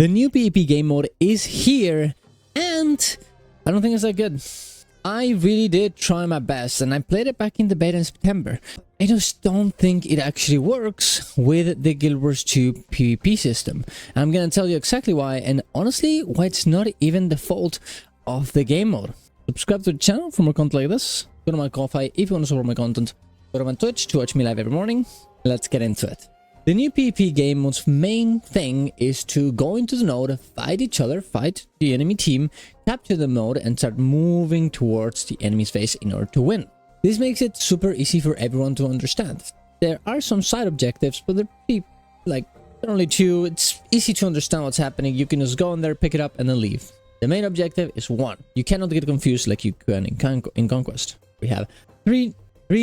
The new PvP game mode is here, and I don't think it's that good. I really did try my best, and I played it back in the beta in September. I just don't think it actually works with the Guild Wars 2 PvP system. I'm gonna tell you exactly why, and honestly, why it's not even the fault of the game mode. Subscribe to the channel for more content like this. Go to my Ko-Fi if you want to support my content. Go to my Twitch to watch me live every morning. Let's get into it. The new PvP game mode's main thing is to go into the node, fight each other, fight the enemy team, capture the node, and start moving towards the enemy's face in order to win. This makes it super easy for everyone to understand. There are some side objectives, but they're pretty, they're only two. It's easy to understand what's happening. You can just go in there, pick it up, and then leave. The main objective is one. You cannot get confused like you can in Conquest. We have three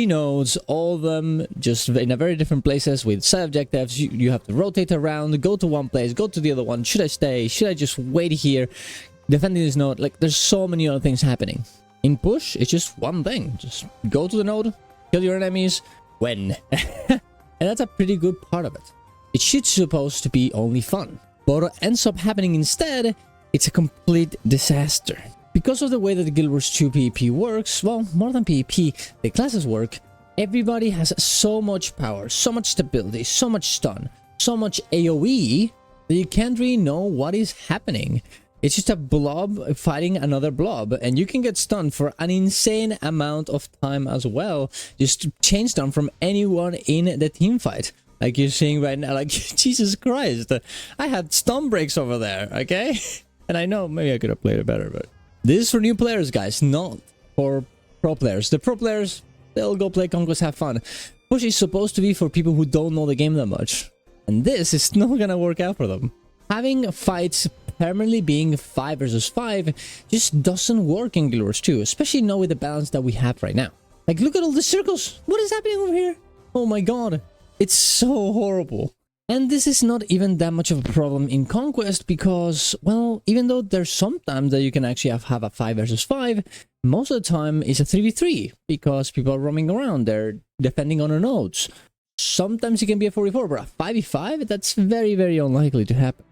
nodes, all of them just in a very different places with side objectives. You have to rotate around, go to one place, go to the other one. Should I stay? Should I just wait here? Defending this node, there's so many other things happening. In push, it's just one thing. Just go to the node, kill your enemies, win. And that's a pretty good part of it. It should supposed to be only fun. But what ends up happening instead, it's a complete disaster. Because of the way that the Guild Wars 2 PvP works, well, more than PvP, the classes work, everybody has so much power, so much stability, so much stun, so much AoE, that you can't really know what is happening. It's just a blob fighting another blob, and you can get stunned for an insane amount of time as well. Just chain stun from anyone in the team fight. Like you're seeing right now, Jesus Christ, I had stun breaks over there, okay? And I know maybe I could have played it better, but... This is for new players, guys, not for pro players. The pro players, they'll go play Conquest, have fun. Push is supposed to be for people who don't know the game that much. And this is not gonna work out for them. Having fights permanently being 5 versus 5 just doesn't work in Guild Wars 2, especially now with the balance that we have right now. Look at all the circles. What is happening over here? Oh my god. It's so horrible. And this is not even that much of a problem in Conquest because, well, even though there's sometimes that you can actually have a 5 versus 5, most of the time it's a 3v3 because people are roaming around, they're defending on their nodes. Sometimes it can be a 4v4, but a 5v5, that's very, very unlikely to happen.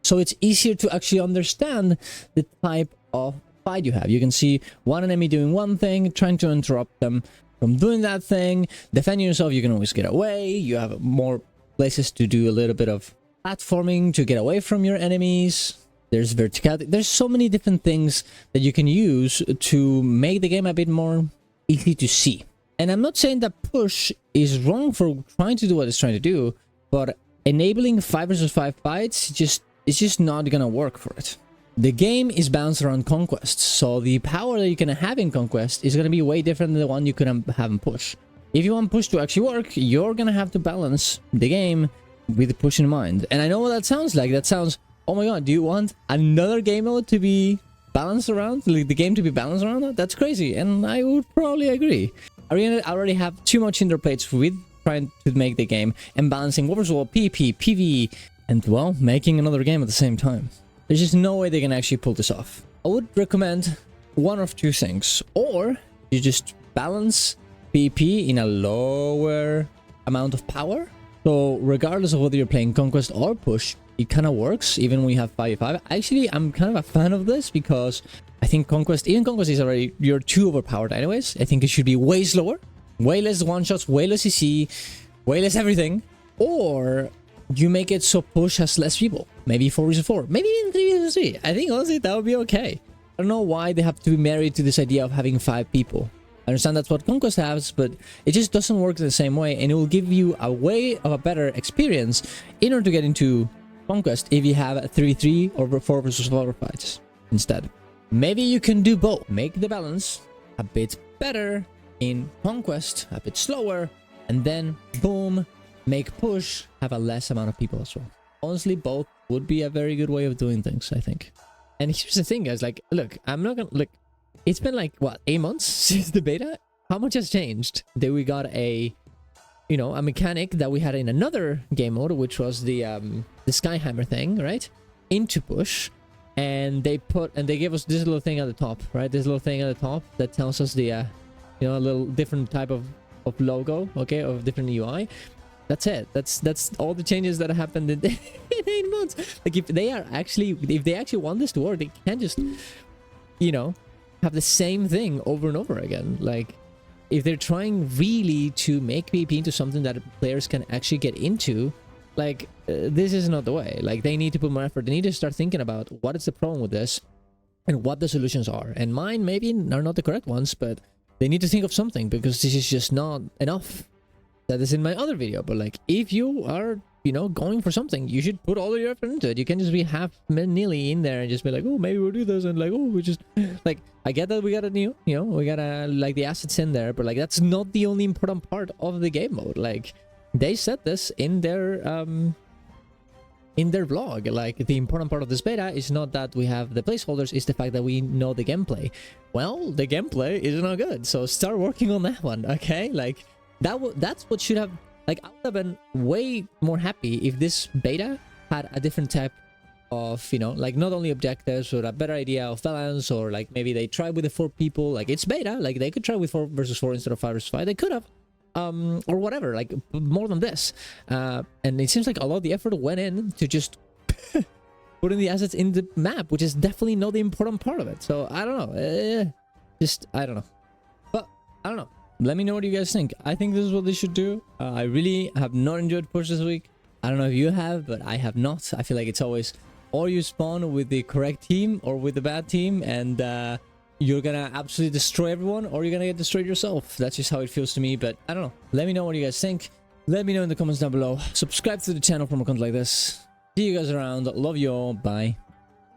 So it's easier to actually understand the type of fight you have. You can see one enemy doing one thing, trying to interrupt them from doing that thing. Defending yourself, you can always get away, you have more places to do a little bit of platforming to get away from your enemies. There's verticality. There's so many different things that you can use to make the game a bit more easy to see. And I'm not saying that push is wrong for trying to do what it's trying to do, but enabling 5 versus 5 fights it's just not gonna work for it. The game is balanced around Conquest, so the power that you can have in Conquest is gonna be way different than the one you could have in push. If you want push to actually work, you're gonna have to balance the game with push in mind. And I know what that sounds like. That sounds, oh my god, do you want another game mode to be balanced around? The game to be balanced around that? That's crazy. And I would probably agree. I already have too much in their plates with trying to make the game and balancing what was all PvP, PvE, and, well, making another game at the same time. There's just no way they can actually pull this off. I would recommend one of two things. Or you just balance PvP in a lower amount of power. So regardless of whether you're playing Conquest or Push, it kind of works even when you have 5v5. Actually, I'm kind of a fan of this because I think Conquest is already, you're too overpowered anyways. I think it should be way slower, way less one-shots, way less CC, way less everything. Or you make it so Push has less people. Maybe 4 vs 4, maybe even 3 vs 3. I think honestly that would be okay. I don't know why they have to be married to this idea of having 5 people. I understand that's what Conquest has, but it just doesn't work the same way, and it will give you a way of a better experience in order to get into Conquest if you have a 3v3 or 4 vs 4 fights instead. Maybe you can do both. Make the balance a bit better in Conquest, a bit slower, and then boom, make push have a less amount of people as well. Honestly, both would be a very good way of doing things, I think. And here's the thing, guys, look, I'm not gonna look. It's been what, 8 months since the beta? How much has changed? That we got a mechanic that we had in another game mode, which was the Skyhammer thing, right? Into push. And they gave us this little thing at the top, right? This little thing at the top that tells us the, a little different type of logo, okay? Of different UI. That's it. That's all the changes that happened in, in 8 months. Like if they actually want this to work, they can't just, you know, have the same thing over and over again. Like if they're trying really to make PvP into something that players can actually get into, like this is not the way. Like they need to put more effort. They need to start thinking about what is the problem with this and what the solutions are. And mine maybe are not the correct ones, but they need to think of something, because this is just not enough. That is in my other video. But like if you are, you know, going for something, you should put all your effort into it. You can't just be half nearly in there and just be like, oh, maybe we'll do this, and like, oh, we just like, I get that we gotta you know, we gotta like the assets in there, but like that's not the only important part of the game mode. Like they said this in their vlog. Like the important part of this beta is not that we have the placeholders, it's the fact that we know the gameplay. Well, the gameplay is not good, so start working on that one. Okay, like that's what should have, like, I would have been way more happy if this beta had a different type of, you know, like not only objectives, but a better idea of balance, or like maybe they try with the 4 people. Like it's beta, like they could try with 4 versus 4 instead of 5 versus 5. They could have, or whatever, like more than this. And it seems like a lot of the effort went in to just putting the assets in the map, which is definitely not the important part of it. So I don't know, I don't know, but I don't know. Let me know what you guys think. I think this is what they should do. I really have not enjoyed push this week. I don't know if you have, but I have not. I feel like it's always, or you spawn with the correct team or with the bad team, and you're gonna absolutely destroy everyone, or you're gonna get destroyed yourself. That's just how it feels to me. But I don't know. Let me know what you guys think. Let me know in the comments down below. Subscribe to the channel for more content like this. See you guys around. Love you all. Bye.